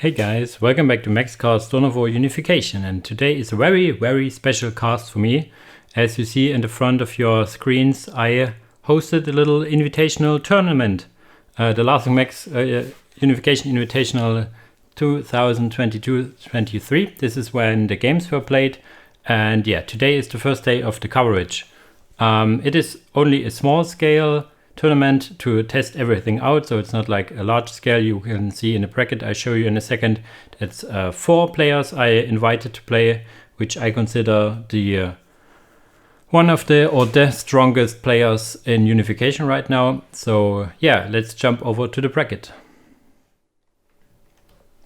Hey guys, welcome back to MaxCast Donovo Unification, and today is a very special cast for me. As you see in the front of your screens, I hosted a little invitational tournament, the TheLaughingMax Unification Invitational 2022-23. This is when the games were played, and yeah, today is the first day of the coverage. It is only a small scale tournament to test everything out, so it's not like a large scale. You can see in the bracket I show you in a second, that's 4 players I invited to play, which I consider the one of the strongest players in Unification right now. So yeah, let's jump over to the bracket.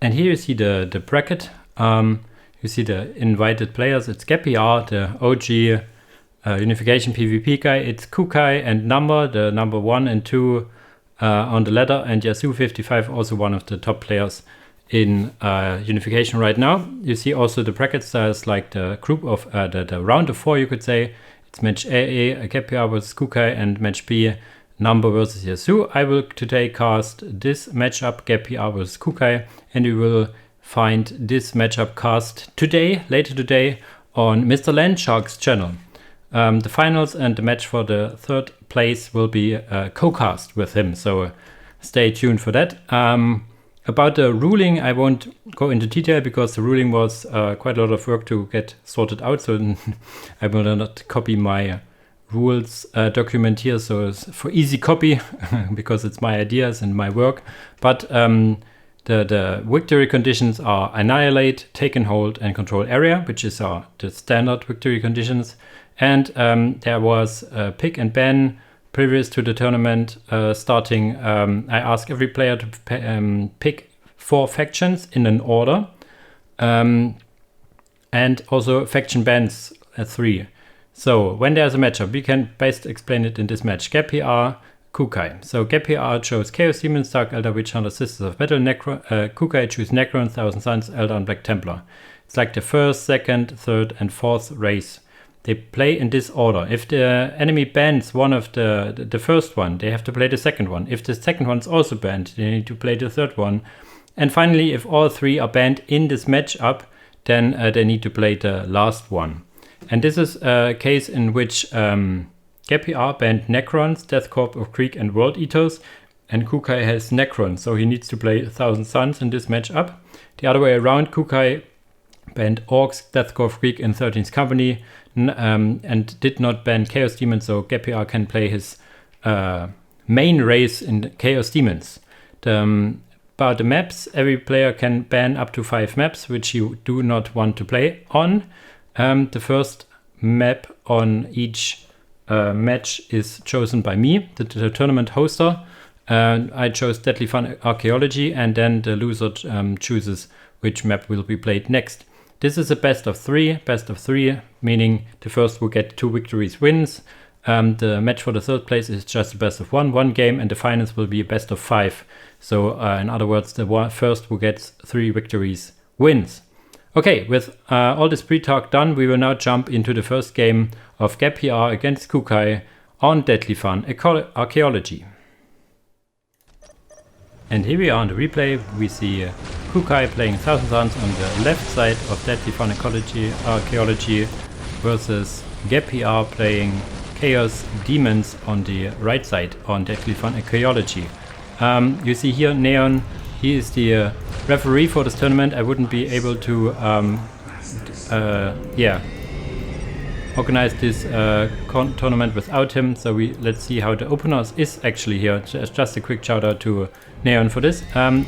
And here you see the bracket. You see the invited players. It's GabPR, the OG Unification PvP guy. It's Kekuy and Number, the number 1 and 2 on the ladder, and Yasu55, also one of the top players in Unification right now. You see also the bracket styles, like the group of the round of 4, you could say. It's match A, GabPR versus Kekuy, and match B, Number versus Yasu. I will today cast this matchup, GabPR versus Kekuy, and we will find this matchup cast later today on Mr. Landshark's channel. The finals and the match for the 3rd place will be co-cast with him, so stay tuned for that. About the ruling, I won't go into detail because the ruling was quite a lot of work to get sorted out, so I will not copy my rules document here, so it's for easy copy because it's my ideas and my work. But the victory conditions are Annihilate, Take and Hold, and Control Area, which is the standard victory conditions. And there was pick and ban previous to the tournament starting. I asked every player to pick 4 factions in an order, and also faction bans 3. So when there's a matchup, we can best explain it in this match. GabPR, Kekuy. So GabPR chose Chaos Demons, Dark Elder, Witch Hunter, Sisters of Battle. Kekuy chose Necron, Thousand Suns, Elder, and Black Templar. It's like the 1st, 2nd, 3rd, and 4th race. They play in this order. If the enemy bans one of the first one, they have to play the second one. If the second one's also banned, they need to play the 3rd one. And finally, if all 3 are banned in this matchup, then they need to play the last one. And this is a case in which GabPR banned Necrons, Death Corp of Creek, and World Eaters, and Kekuy has Necron, so he needs to play 1000 Suns in this matchup. The other way around, Kekuy banned Orcs, Death Corp of Creek, and 13th Company, and did not ban Chaos Demons, so GabPR can play his main race in Chaos Demons. About the maps, every player can ban up to 5 maps, which you do not want to play on. The first map on each match is chosen by me, the tournament hoster. I chose Deadly Fun Archeology, and then the loser chooses which map will be played next. This is a best of 3, meaning the first will get 2 victories wins. The match for the 3rd place is just a best of 1 game, and the finals will be a best of 5. So in other words, the first who gets 3 victories wins. Okay, with all this pre-talk done, we will now jump into the first game of GabPR against Kekuy on Deadly Fun Archeology. And here we are on the replay. We see Kekuy playing 1000 Suns on the left side of Deadly Fun Archeology versus GabPR playing Chaos Demons on the right side on Deadly Fun Archeology. You see here Neon, he is the referee for this tournament. I wouldn't be able to organize this tournament without him, so let's see how the openers is actually here. Just a quick shout out to Neon for this.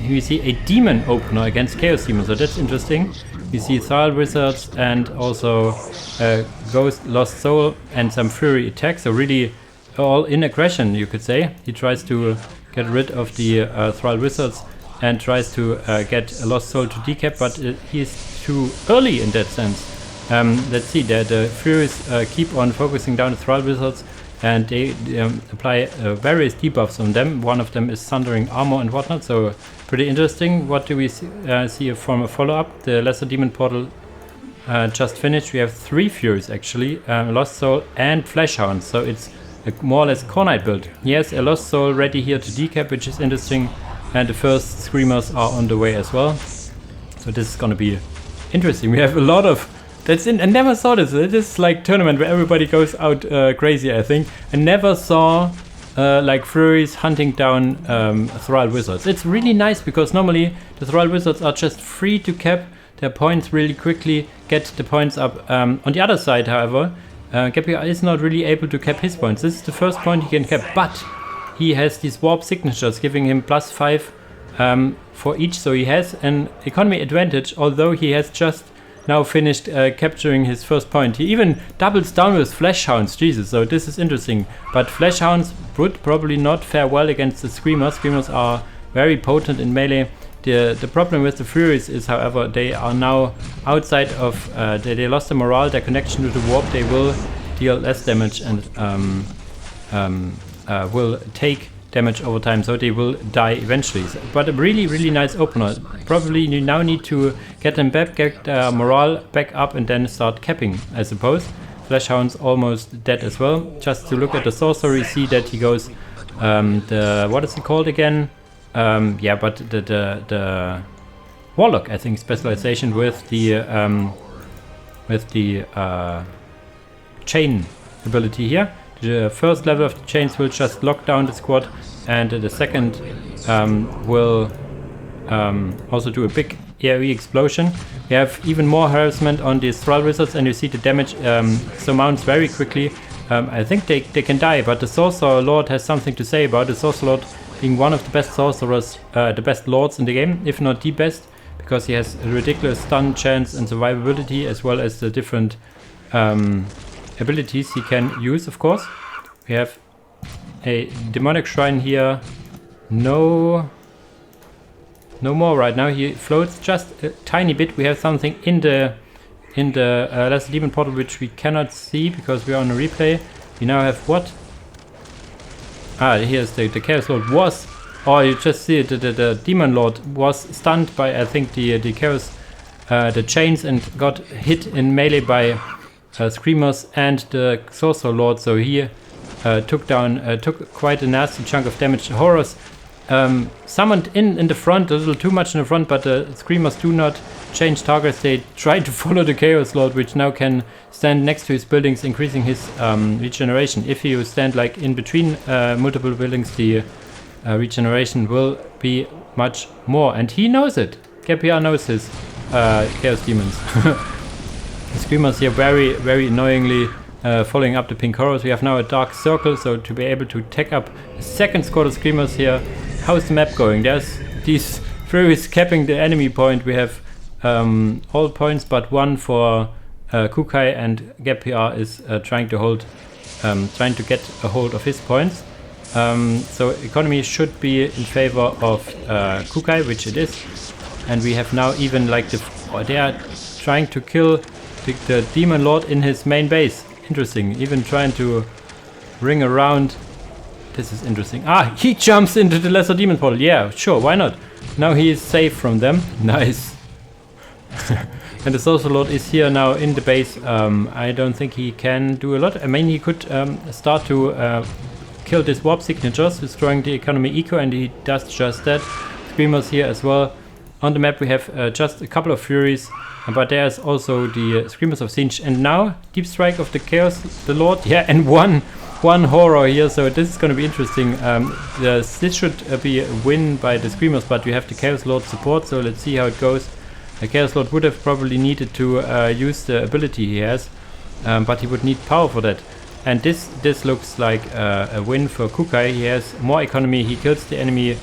We see a demon opener against Chaos Demons, so that's interesting. We see Thrall Wizards and also Ghost, Lost Soul, and some Fury attacks, so really all in aggression, you could say. He tries to get rid of the Thrall Wizards and tries to get a Lost Soul to decap, but he's too early in that sense. Let's see, the Furies keep on focusing down the Thrall Wizards, and they apply various debuffs on them. One of them is Sundering Armor and whatnot, so pretty interesting. What do we see from a follow-up? The Lesser Demon Portal just finished. We have 3 Furies actually, Lost Soul and Fleshhound, so it's a more or less Core Knight build. He has a Lost Soul ready here to decap, which is interesting, and the first Screamers are on the way as well. So this is gonna be interesting. We have a lot of I never saw this. This is like tournament where everybody goes out crazy. I think I never saw like Furies hunting down Thrall Wizards. It's really nice because normally the Thrall Wizards are just free to cap their points really quickly, get the points up. On the other side, however, GabPR is not really able to cap his points. This is the first point he can cap, but he has these warp signatures giving him +5 for each, so he has an economy advantage, although he has just now finished capturing his first point. He even doubles down with Flash Hounds, Jesus, so this is interesting. But Flash Hounds would probably not fare well against the Screamers. Screamers are very potent in melee. The problem with the Furies is, however, they are now outside of, they lost the morale, their connection to the warp. They will deal less damage and will take damage over time, so they will die eventually. But a really, really nice opener. Probably you now need to get them back, get morale back up, and then start capping, I suppose. Flash Hound's almost dead as well. Just to look at the sorcery, see that he goes what is it called again? Yeah, but the Warlock, I think, specialization with the chain ability here. The first level of the chains will just lock down the squad, and the second will also do a big AoE explosion. We have even more harassment on these Thrall Wizards, and you see the damage surmounts very quickly. I think they can die, but the Sorcerer Lord has something to say about it. The Sorcerer Lord being one of the best sorcerers, the best lords in the game, if not the best, because he has a ridiculous stun chance and survivability, as well as the different abilities he can use, of course. We have a demonic shrine here. No more right now. He floats just a tiny bit. We have something in the Lesser Demon portal which we cannot see because we are on a replay. We now have what? Ah, here's the Chaos Lord was. Oh, you just see it. The Demon Lord was stunned by, I think, the Chaos, the chains, and got hit in melee by Screamers and the Sorcerer Lord, so he took quite a nasty chunk of damage. Horrors summoned in the front, a little too much in the front, but the Screamers do not change targets. They try to follow the Chaos Lord, which now can stand next to his buildings, increasing his regeneration. If you stand like in between multiple buildings, the regeneration will be much more, and he knows it. GabPR knows his Chaos Demons. The Screamers here very, very annoyingly following up the pink horrors. We have now a dark circle, so to be able to take up a second squad of Screamers here. How's the map going? There's these Furies capping the enemy point. We have all points but one for Kekuy, and GabPR is trying to get a hold of his points. So economy should be in favor of Kekuy, which it is. And we have now even like they are trying to kill the Demon Lord in his main base. Interesting. Even trying to ring around. This is interesting. Ah, he jumps into the Lesser Demon portal. Yeah, sure, why not? Now he is safe from them. Nice. And the Sorcerer Lord is here now in the base. I don't think he can do a lot. I mean, he could start to kill these warp signatures, destroying the economy eco, and he does just that. Screamers here as well. On the map we have just a couple of Furies, but there's also the Screamers of Singe, and now Deep Strike of the Chaos, the Lord, yeah, and one Horror here, so this is going to be interesting. This should be a win by the Screamers, but you have the Chaos Lord support, so let's see how it goes. The Chaos Lord would have probably needed to use the ability he has, but he would need power for that. And this looks like a win for Kekuy. He has more economy, he kills the enemy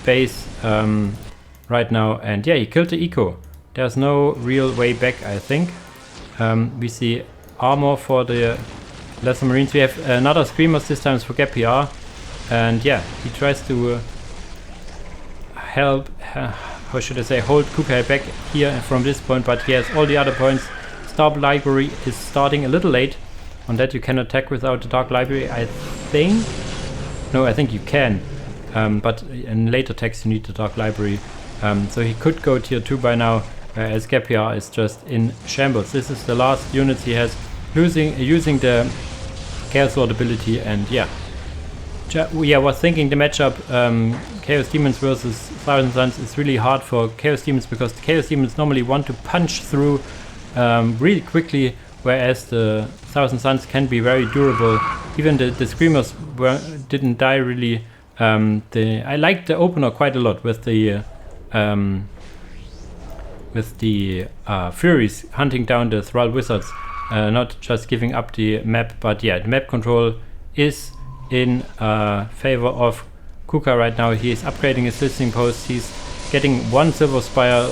base right now, and yeah, he killed the eco. There's no real way back, I think. We see armor for the Lesser Marines. We have another Screamers, this time for GabPR, and yeah, he tries to help, how should I say, hold Kekuy back here from this point, but he has all the other points. Star Library is starting a little late. On that you can attack without the Dark Library, I think. No, I think you can, but in later attacks you need the Dark Library. So he could go tier 2 by now, as GabPR is just in shambles. This is the last units he has using the Chaos Lord ability, and yeah, yeah, was thinking the matchup Chaos Demons versus Thousand Suns is really hard for Chaos Demons, because the Chaos Demons normally want to punch through really quickly, whereas the Thousand Suns can be very durable. Even the Screamers didn't die really. I liked the opener quite a lot with the Furies hunting down the Thrall Wizards, not just giving up the map, but yeah, the map control is in favor of Kuka right now. He is upgrading his listening post. He's getting one Silver Spire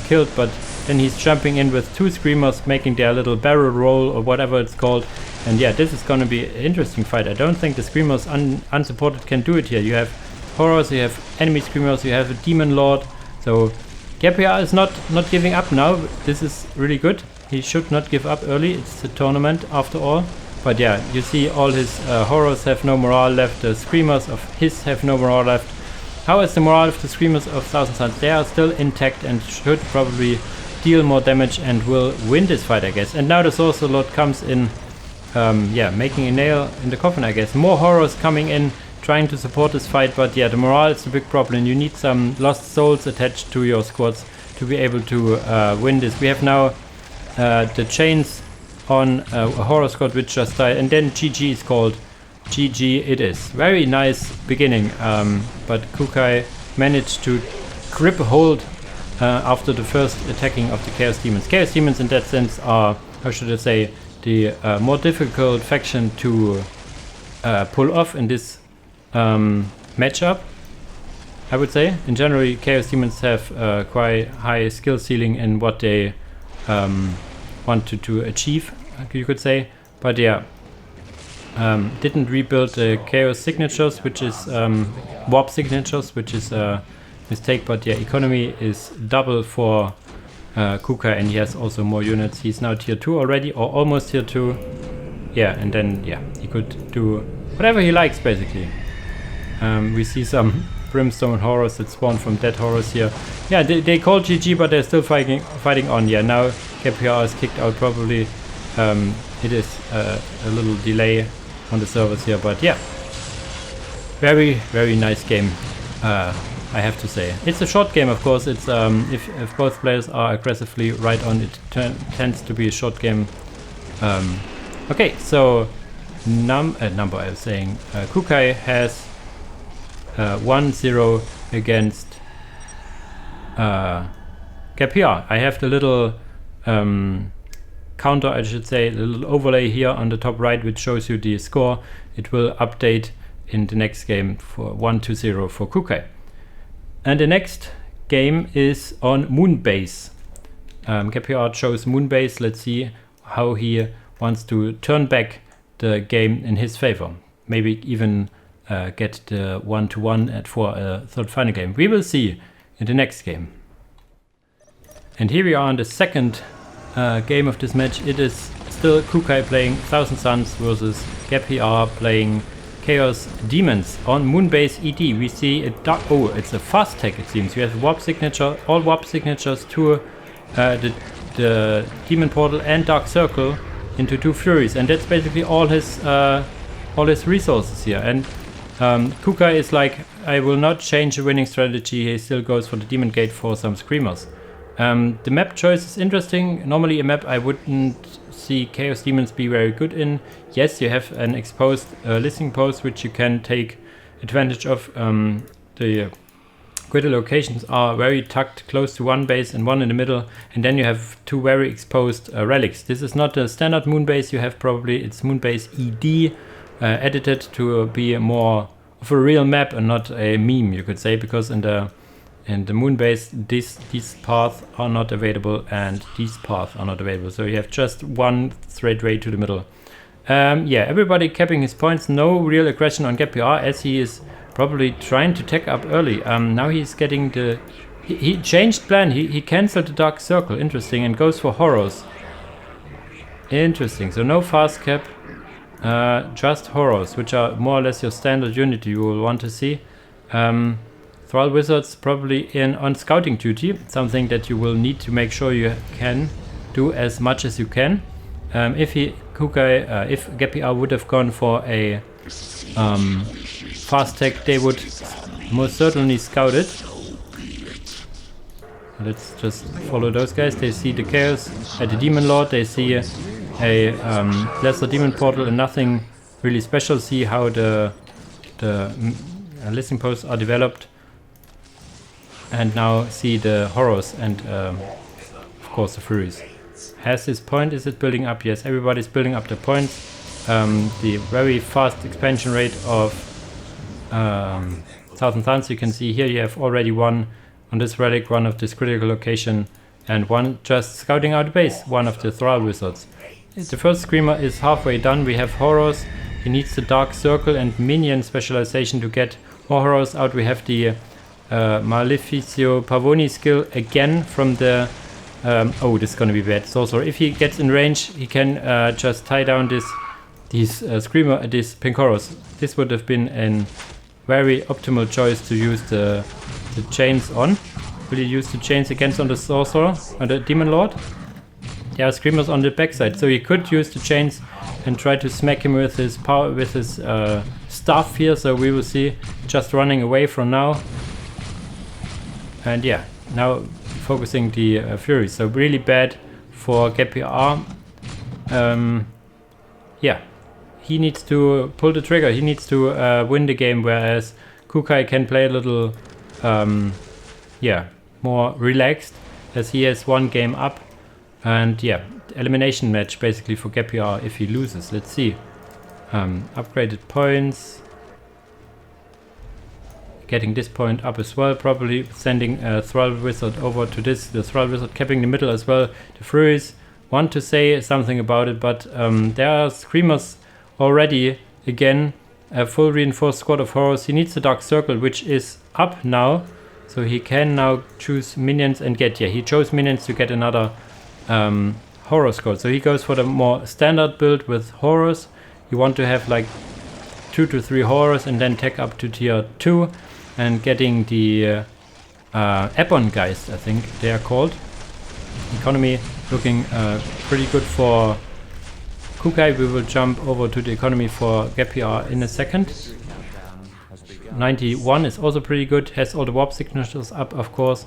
killed, but then he's jumping in with 2 Screamers, making their little barrel roll or whatever it's called. And yeah, this is going to be an interesting fight. I don't think the Screamers unsupported can do it here. You have Horrors, you have enemy Screamers, you have a Demon Lord. So GabPR is not giving up now. This is really good. He should not give up early. It's a tournament after all. But yeah, you see all his Horrors have no morale left. The Screamers of his have no morale left. How is the morale of the Screamers of Thousand Suns? They are still intact and should probably deal more damage and will win this fight, I guess. And now the Sorcerer Lord comes in, yeah, making a nail in the coffin, I guess. More Horrors coming in, trying to support this fight. But yeah, the morale is a big problem. You need some lost souls attached to your squads to be able to win this. We have now the chains on a Horror squad which just died, and then GG is called. GG it is. Very nice beginning, but Kekuy managed to grip a hold after the first attacking of the Chaos Demons. Chaos Demons in that sense are, how should I say, the more difficult faction to pull off in this matchup, I would say. In general, Chaos Demons have quite high skill ceiling in what they wanted to achieve, you could say. But yeah, didn't rebuild the Chaos signatures, which is warp signatures, which is a mistake. But yeah, economy is double for Kekuy, and he has also more units. He's now tier 2 already, or almost tier 2. Yeah, and then yeah, he could do whatever he likes basically. We see some Brimstone Horrors that spawn from dead Horrors here. Yeah, they call GG, but they're still fighting on. Yeah, now GabPR is kicked out probably. It is a little delay on the servers here, but yeah, very nice game, I have to say. It's a short game, of course. It's if both players are aggressively right on, it tends to be a short game. Okay, so number I was saying, Kekuy has 1-0 against GabPR. I have the little counter, I should say, the little overlay here on the top right, which shows you the score. It will update in the next game for 1-0 for Kekuy. And the next game is on Moonbase. GabPR chose Moonbase. Let's see how he wants to turn back the game in his favor. Maybe even get the 1-1 for a third final game. We will see in the next game. And here we are on the second game of this match. It is still Kekuy playing Thousand Suns versus GabPR playing Chaos Demons on Moonbase ED. We see a dark. Oh, it's a fast tag, it seems. We have warp signature, all warp signatures to the Demon Portal and Dark Circle into 2 Furies, and that's basically all his resources here. And Kekuy is like, I will not change the winning strategy. He still goes for the Demon Gate for some Screamers. The map choice is interesting. Normally a map I wouldn't see Chaos Demons be very good in. Yes, you have an exposed listening post which you can take advantage of. The critical locations are very tucked close to one base and one in the middle, and then you have 2 very exposed relics. This is not a standard Moonbase. You have probably, it's Moonbase ED edited to be more of a real map and not a meme, you could say, because in the Moonbase these paths are not available and these paths are not available, so you have just one straight way to the middle. Yeah, everybody capping his points. No real aggression on GabPR, as he is probably trying to tech up early. Now he's getting the... He changed plan. He cancelled the Dark Circle. Interesting. And goes for Horrors. Interesting. So no fast cap. Just Horrors, which are more or less your standard unit you will want to see. Thrall Wizards probably on scouting duty. Something that you will need to make sure you can do as much as you can. If GabPR would have gone for a fast tech, they would most certainly scout it. Let's just follow those guys. They see the Chaos at the Demon Lord. They see a lesser Demon Portal and nothing really special. See how the listening posts are developed. And now see the Horrors and of course the Furies. Has this point, is it building up? Yes, everybody's building up the points. The very fast expansion rate of Thousand Suns, you can see here you have already one on this relic, one of this critical location, and one just scouting out the base, one of the Thrall Wizards. The first Screamer is halfway done. We have Horrors. He needs the Dark Circle and Minion specialization to get more Horrors out. We have the Maleficio Pavoni skill again from the oh, this is gonna be bad. So if he gets in range, he can just tie down these Screamer, these Pink Horrors. This would have been a very optimal choice to use the chains on. Will you use the chains against on the Sorcerer, on the Demon Lord? There are Screamers on the backside, so he could use the chains and try to smack him with his power, with his staff here. So we will see just running away from now. And yeah, now focusing the Furies. So really bad for GabPR. Yeah, he needs to pull the trigger. He needs to win the game, whereas Kekuy can play a little, yeah, more relaxed, as he has one game up. And yeah, elimination match basically for GabPR if he loses. Let's see. Upgraded points. Getting this point up as well, probably sending a Thrall Wizard over to this. The Thrall Wizard capping the middle as well. The Furies want to say something about it, but there are Screamers already. Again, a full reinforced squad of Horrors. He needs the Dark Circle, which is up now. So he can now choose minions and get, yeah, he chose minions to get another Horror squad. So he goes for the more standard build with Horrors. You want to have like 2 to 3 Horrors and then tech up to tier 2 and getting the Ebon Geist, I think they are called. Economy looking pretty good for Kekuy. We will jump over to the economy for GabPR in a second. 91 is also pretty good, has all the warp signatures up, of course.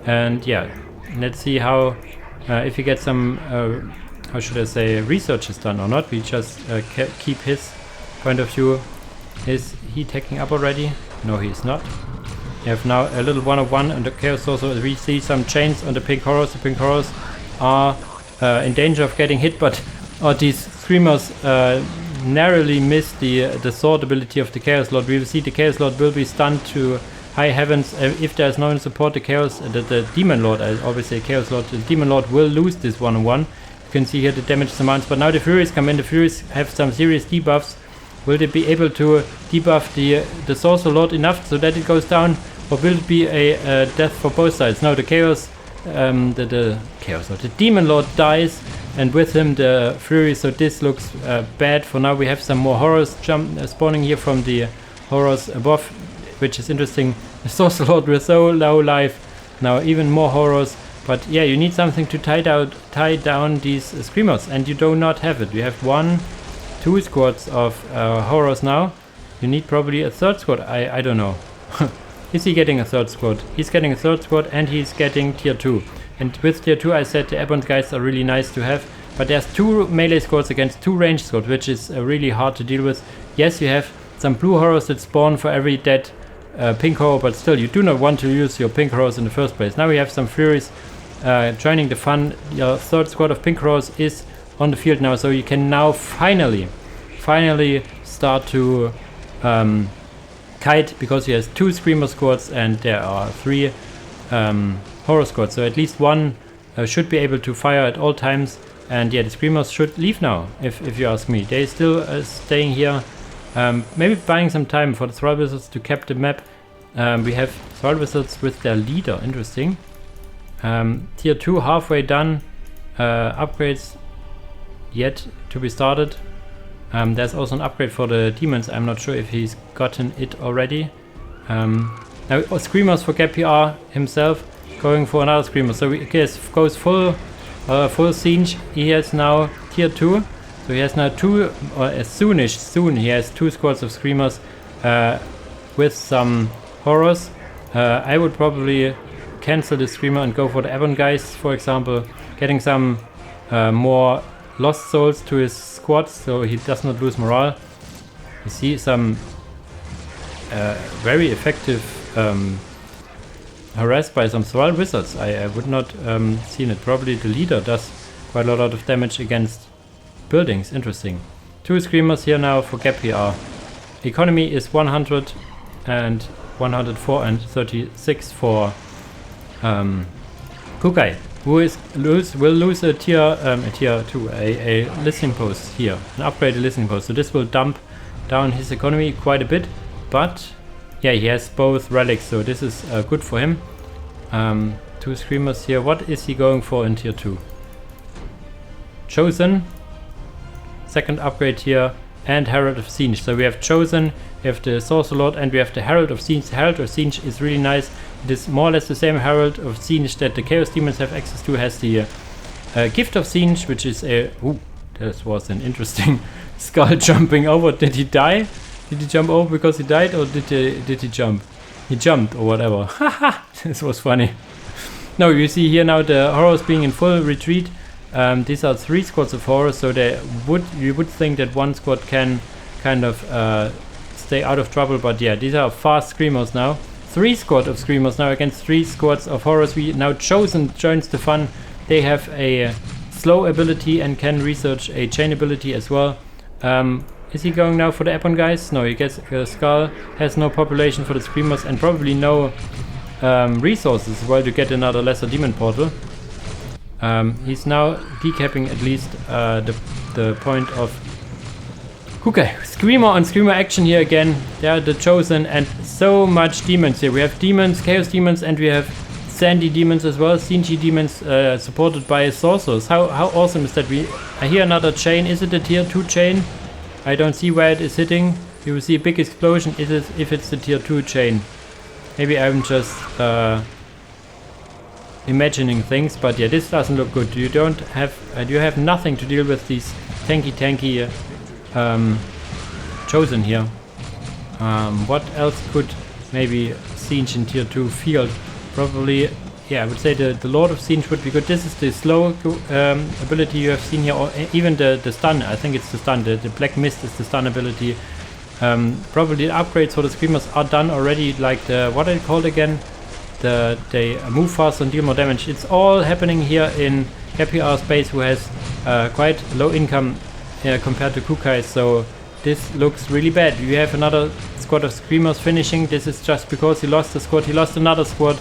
And yeah, let's see how if he gets some how should I say, research is done or not. We just keep his point of view. Is he taking up already? No, he's not. We have now a little 1-on-1 on the Chaos Sorcerer. We see some chains on the Pink Horrors. The Pink Horrors are in danger of getting hit, but these Screamers narrowly miss the sword ability of the Chaos Lord. We will see the Chaos Lord will be stunned to high heavens. If there is no one to support the Chaos, the Demon Lord, I always say Chaos Lord, the Demon Lord will lose this 1-on-1. You can see here the damage amounts, but now the Furies come in. The Furies have some serious debuffs. Will they be able to debuff the Sorcerer Lord enough so that it goes down, or will it be a death for both sides? No, the Chaos, the Chaos Lord, the Demon Lord dies, and with him the Fury. So this looks bad for now. We have some more Horrors spawning here from the Horrors above, which is interesting. The Sorcerer Lord with so low life, now even more Horrors. But yeah, you need something to tie down these Screamers, and you do not have it. You have 1-2 squads of Horrors now. You need probably a third squad. I don't know. Is he getting a third squad? He's getting a third squad, and he's getting tier 2. And with tier 2, I said the Ebon guys are really nice to have. But there's 2 melee squads against 2 range squads, which is really hard to deal with. Yes, you have some blue Horrors that spawn for every dead pink Horror, but still, you do not want to use your pink Horrors in the first place. Now we have some Furies joining the fun. Your third squad of pink Horrors is on the field now, so you can now finally start to kite, because he has 2 Screamer squads and there are 3 Horror squads, so at least one should be able to fire at all times. And yeah, the Screamers should leave now, if you ask me. They're still staying here, maybe buying some time for the Thrall Wizards to cap the map. We have Thrall Wizards with their leader, interesting. Tier 2 halfway done, upgrades yet to be started. There's also an upgrade for the Demons. I'm not sure if he's gotten it already. Now Screamers for GabPR himself, going for another Screamer. So he goes full siege. He has now tier 2. So he has now two, or as soon he has 2 squads of Screamers with some Horrors. I would probably cancel the Screamer and go for the Ebon guys, for example, getting some more Lost Souls to his squad so he does not lose morale. You see some very effective harassed by some Thrall Wizards. I would not seen it. Probably the leader does quite a lot of damage against buildings. Interesting. 2 Screamers here now for GabPR. Economy is 100 and 104 and 36 for Kekuy, who will lose a tier 2, a listening post here, an upgraded listening post. So this will dump down his economy quite a bit, but yeah, he has both relics, so this is good for him. 2 Screamers here. What is he going for in tier 2? Chosen, second upgrade here, and Herald of Siege. So we have Chosen, we have the Sorcerer Lord, and we have the Herald of Siege. The Herald of Siege is really nice. It is more or less the same Herald of Siege that the Chaos Demons have access to. Has the Gift of Siege, which is a... Ooh, this was an interesting skull jumping over. Did he die? Did he jump over because he died, or did he jump? He jumped or whatever. Haha, this was funny. Now you see here now the Horrors being in full retreat. These are 3 squads of Horrors, so you would think that 1 squad can kind of stay out of trouble, but yeah, these are fast Screamers now. 3 squad of Screamers now against 3 squads of Horrors. We now Chosen joins the fun. They have a slow ability and can research a chain ability as well. Is he going now for the Ebon guys? No, he gets a skull, has no population for the Screamers, and probably no resources as well to get another lesser demon portal. He's now decapping at least the point of Kekuy. Screamer on Screamer action here again. They are the Chosen, and so much demons here. We have demons, Chaos Demons, and we have Sandy Demons as well, Sinchi Demons supported by Sorcerers. How awesome is that? I hear another chain. Is it a tier 2 chain? I don't see where it is hitting. You will see a big explosion if it's the tier 2 chain. Maybe I'm just imagining things, but yeah, this doesn't look good. You have nothing to deal with these tanky Chosen here. What else could maybe Siege in tier 2 field? Probably, yeah, I would say the Lord of Siege would be good. This is the slow ability you have seen here, or even the stun. I think it's the stun. The Black Mist is the stun ability. Probably the upgrades for the Screamers are done already, like the, what are they called again? They move fast and deal more damage. It's all happening here in GabPR space, who has quite low income compared to Kekuy, so this looks really bad. You have another squad of Screamers finishing. This is just because he lost a squad, he lost another squad,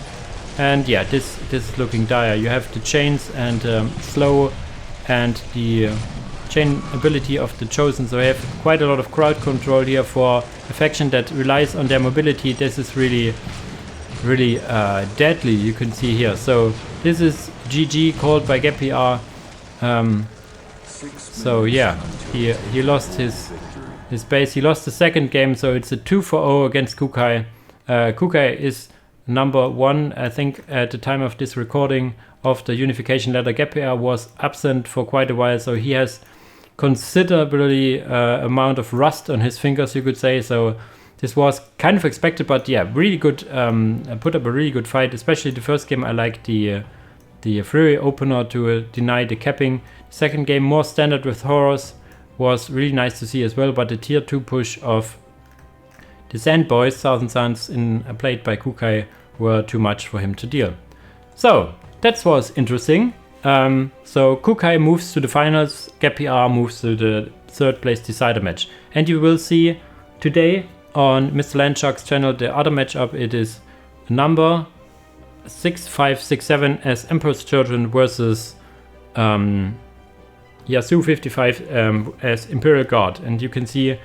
and yeah, this is looking dire. You have the chains and slow and the chain ability of the Chosen, so you have quite a lot of crowd control here for a faction that relies on their mobility. This is really deadly, you can see here. So this is GG called by GabPR. So yeah, he lost his base. He lost the second game, so it's a 2-0 against Kekuy. Kekuy is number 1, I think, at the time of this recording of the unification ladder. GabPR was absent for quite a while, so he has considerably amount of rust on his fingers, you could say. So this was kind of expected, but yeah, really good. Put up a really good fight, especially the first game. I liked the Fury opener to deny the capping. Second game, more standard with Horrors, was really nice to see as well, but the tier 2 push of the Sand Boys, Thousand Suns, played by Kekuy, were too much for him to deal. So that was interesting. So Kekuy moves to the finals, GabPR moves to the 3rd place decider match, and you will see today on Mr. Landshark's channel the other matchup. It is number 6567 as Emperor's Children versus Yasuo 55 as Imperial Guard, and you can see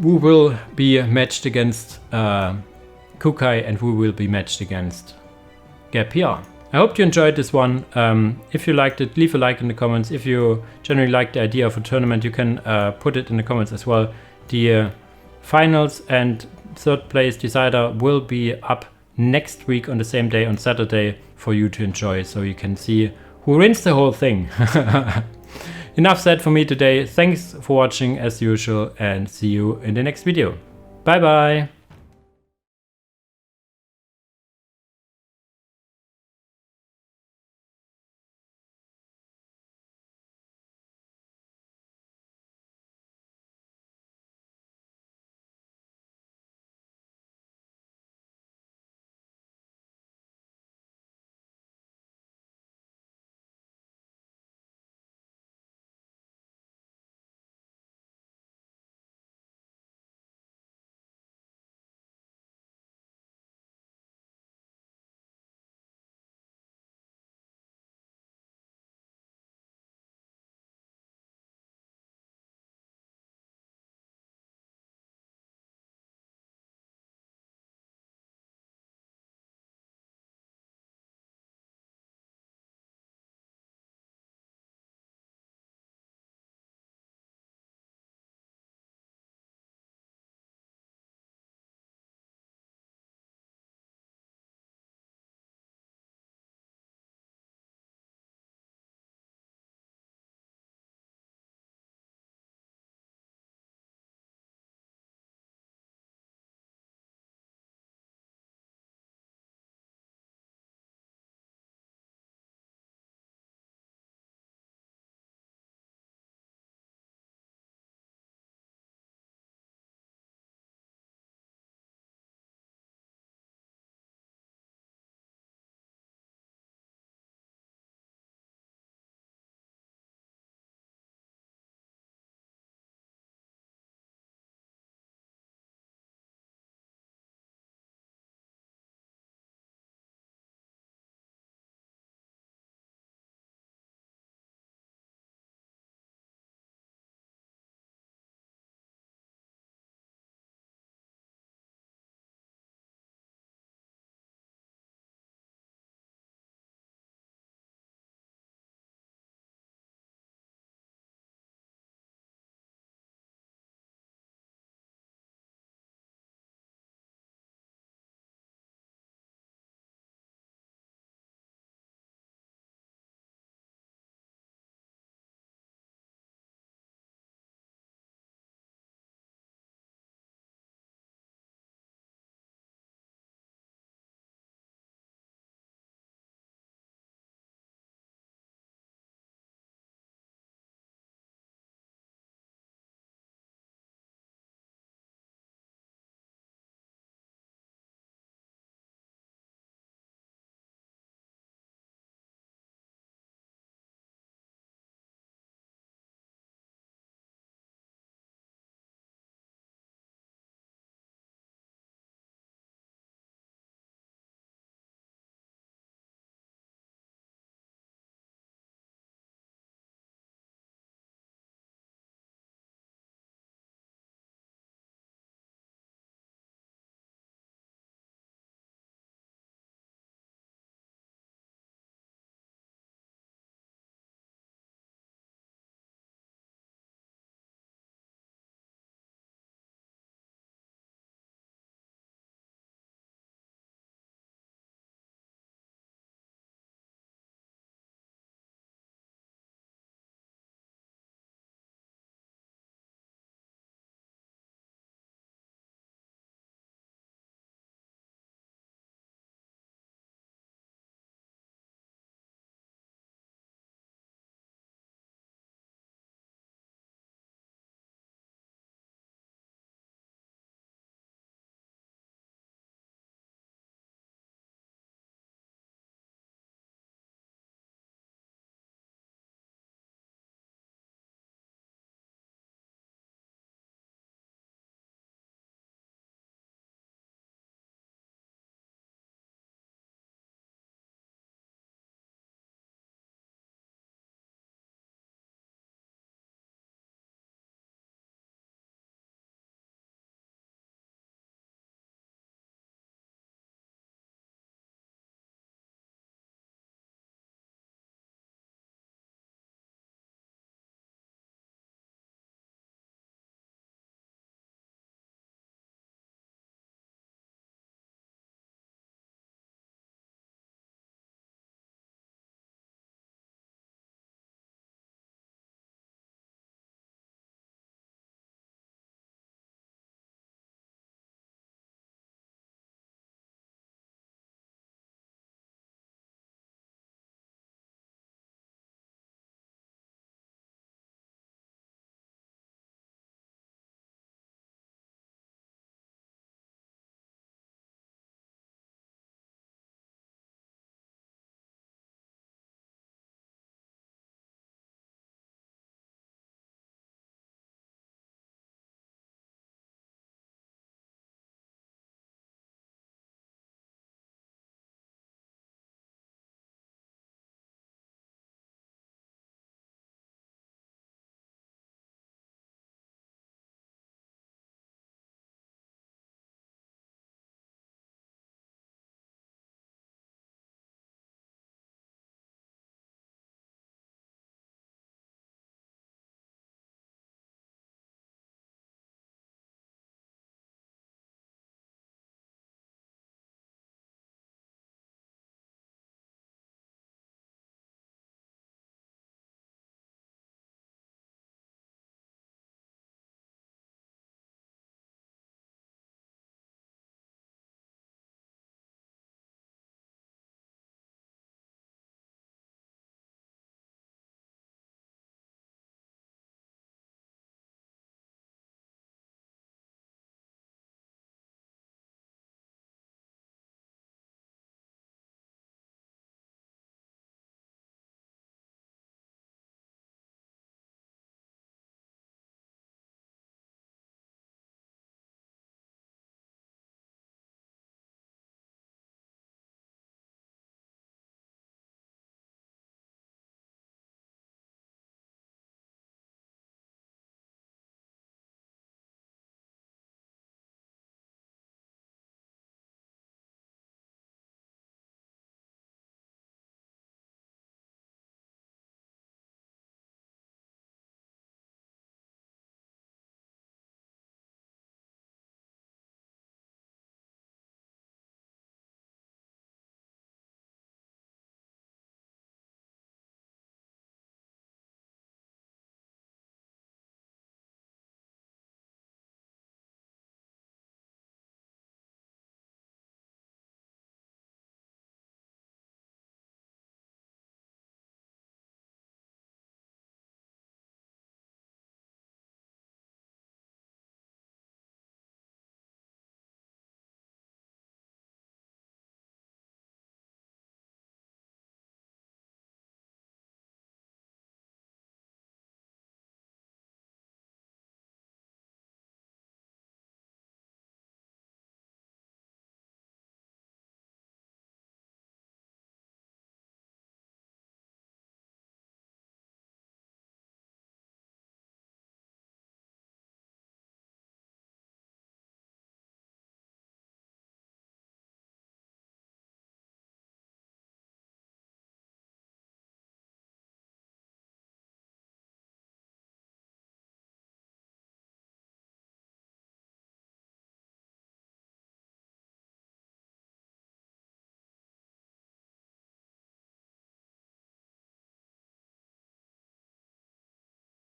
who will be matched against Kekuy and who will be matched against GabPR. I hope you enjoyed this one. If you liked it, leave a like in the comments. If you generally like the idea of a tournament, you can put it in the comments as well. The finals and 3rd place decider will be up next week on the same day, on Saturday, for you to enjoy, so you can see who wins the whole thing. enough said for me today. Thanks for watching as usual, and see you in the next video. Bye bye.